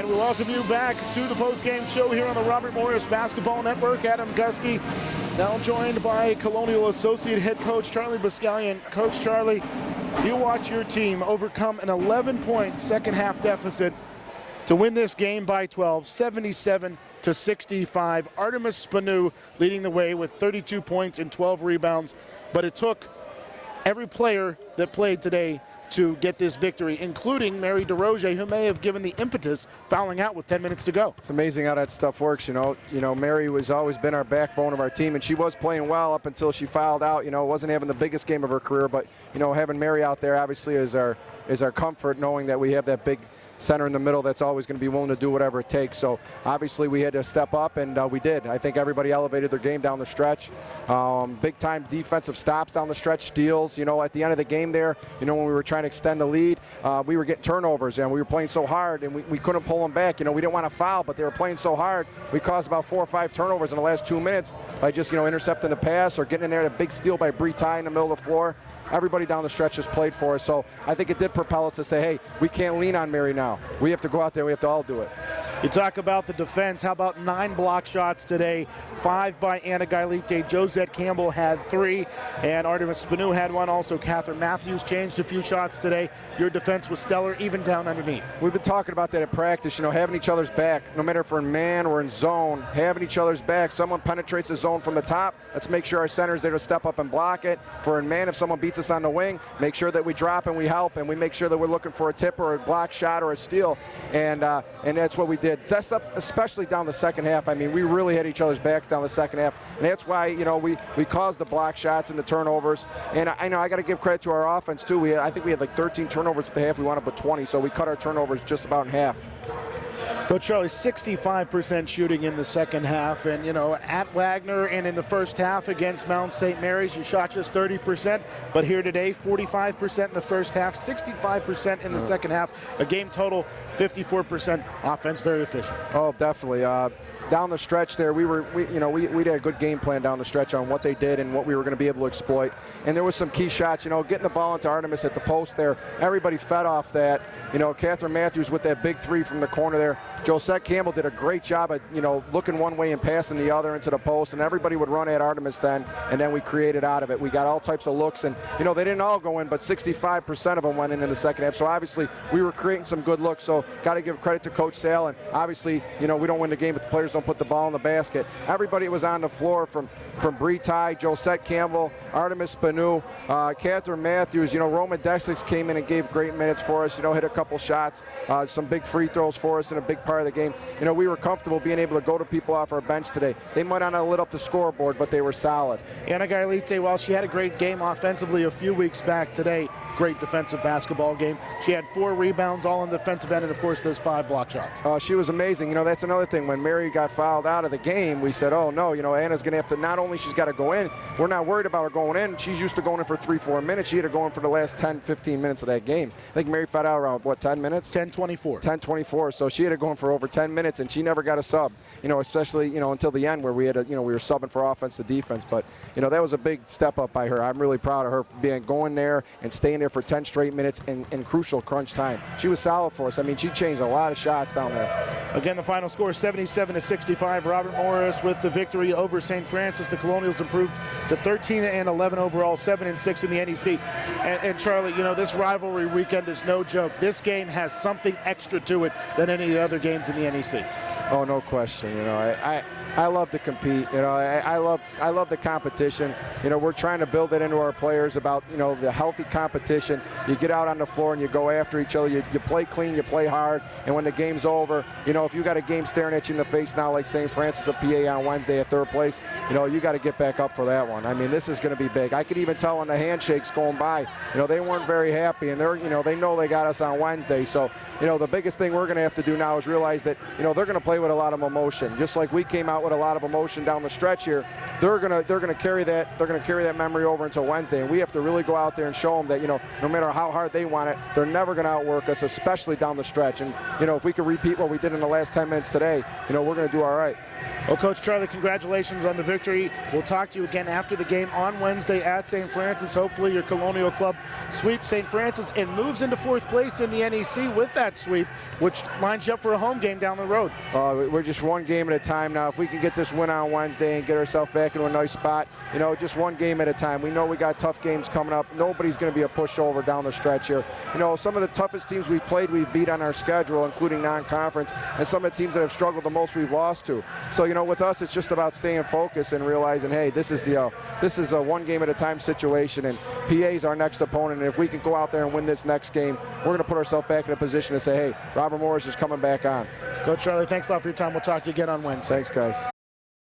And we welcome you back to the post-game show here on the Robert Morris Basketball Network. Adam Gusky now joined by Colonial Associate Head Coach Charlie Buscaglia. And Coach Charlie, you watch your team overcome an 11-point second-half deficit to win this game by 12, 77-65. Artemis Spanu leading the way with 32 points and 12 rebounds. But it took every player that played today to get this victory, including Mary DeRoche, who may have given the impetus, fouling out with 10 minutes to go. It's amazing how that stuff works, you know. Mary was always been our backbone of our team, and she was playing well up until she fouled out. Wasn't having the biggest game of her career, but having Mary out there obviously is our comfort, knowing that we have that big center in the middle that's always going to be willing to do whatever it takes. So obviously we had to step up, and we did. I think everybody elevated their game down the stretch. Big time defensive stops down the stretch, steals. At the end of the game there, when we were trying to extend the lead, we were getting turnovers, and we were playing so hard, and we couldn't pull them back. We didn't want to foul, but they were playing so hard. We caused about 4 or 5 turnovers in the last 2 minutes by just intercepting the pass or getting in there. A big steal by Bree Ty in the middle of the floor. Everybody down the stretch has played for us, so I think it did propel us to say, hey, we can't lean on Mary now. We have to go out there, we have to all do it. You talk about the defense. How about 9 block shots today? 5 by Anna Gailite. Josette Campbell had 3, and Artemis Spanu had 1. Also, Catherine Matthews changed a few shots today. Your defense was stellar, even down underneath. We've been talking about that at practice, having each other's back, no matter if we're in man or in zone, having each other's back. Someone penetrates the zone from the top, let's make sure our center's there to step up and block it. If we're in man, if someone beats us on the wing, make sure that we drop and we help, and we make sure that we're looking for a tip or a block shot or a steal, and that's what we did. Just up, especially down the second half. I mean, we really had each other's backs down the second half, and that's why we caused the block shots and the turnovers. And I know I got to give credit to our offense too. I think we had like 13 turnovers at the half. We wound up with 20, so we cut our turnovers just about in half. Coach Charlie, 65% shooting in the second half, and at Wagner and in the first half against Mount St. Mary's, you shot just 30%, but here today, 45% in the first half, 65% in the second half, a game total 54% offense, very efficient. Oh, definitely. Down the stretch there, we had a good game plan down the stretch on what they did and what we were going to be able to exploit. And there was some key shots, getting the ball into Artemis at the post there. Everybody fed off that. Catherine Matthews with that big 3 from the corner there. Josette Campbell did a great job at, looking one way and passing the other into the post, and everybody would run at Artemis then, and then we created out of it. We got all types of looks, and, they didn't all go in, but 65% of them went in the second half. So obviously we were creating some good looks, so got to give credit to Coach Sale, and obviously, we don't win the game if the players don't put the ball in the basket. Everybody was on the floor from Bree Ty, Josette Campbell, Artemis Spanu, Catherine Matthews. Roman Dexix came in and gave great minutes for us, hit a couple shots, some big free throws for us in a big part of the game. We were comfortable being able to go to people off our bench today. They might not have lit up the scoreboard, but they were solid. Anna Gailite, while she had a great game offensively a few weeks back, today, great defensive basketball game. She had 4 rebounds, all on the defensive end, and of course those 5 block shots. She was amazing. That's another thing. When Mary got fouled out of the game, we said, oh no, Anna's going to have to, not only she's got to go in, we're not worried about her going in. She's used to going in for 3-4 minutes. She had to go in for the last 10-15 minutes of that game. I think Mary fouled out around, 10 minutes? 10:24. 10:24. So she had to go in for over 10 minutes, and she never got a sub, especially, until the end where we had we were subbing for offense to defense. But, that was a big step up by her. I'm really proud of her going there and staying there for 10 straight minutes in crucial crunch time. She was solid for us. I mean, she changed a lot of shots down there. Again, the final score 77-65. Robert Morris with the victory over St. Francis. The Colonials improved to 13-11 overall, 7-6 in the NEC. And Charlie, this rivalry weekend is no joke. This game has something extra to it than any of the other games in the NEC. Oh, no question. I love to compete. I love the competition. We're trying to build it into our players about, the healthy competition. You get out on the floor and you go after each other. You play clean, you play hard, and when the game's over, if you got a game staring at you in the face now like St. Francis of PA on Wednesday at 3rd place, you got to get back up for that one. I mean, this is going to be big. I could even tell on the handshakes going by, they weren't very happy, and they know they got us on Wednesday. So, the biggest thing we're going to have to do now is realize that, they're going to play with a lot of emotion, just like we came out out with a lot of emotion down the stretch here, they're gonna carry that memory over until Wednesday, and we have to really go out there and show them that, you know, no matter how hard they want it, they're never gonna outwork us, especially down the stretch. And you know, if we can repeat what we did in the last 10 minutes today, you know, we're gonna do all right. Well, Coach Charlie, congratulations on the victory. We'll talk to you again after the game on Wednesday at St. Francis. Hopefully your Colonial Club sweeps St. Francis and moves into 4th place in the NEC with that sweep, which lines you up for a home game down the road. We're just one game at a time now. If we can get this win on Wednesday and get ourselves back into a nice spot, you know, just one game at a time. We know we got tough games coming up. Nobody's going to be a pushover down the stretch here. You know, some of the toughest teams we've played, we've beat on our schedule, including non-conference, and some of the teams that have struggled the most, we've lost to. So, you know, with us, it's just about staying focused and realizing, hey, this is a one game at a time situation, and PA is our next opponent. And if we can go out there and win this next game, we're going to put ourselves back in a position to say, hey, Robert Morris is coming back on. Coach Charlie, thanks a lot for your time. We'll talk to you again on Wednesday. Thanks, guys.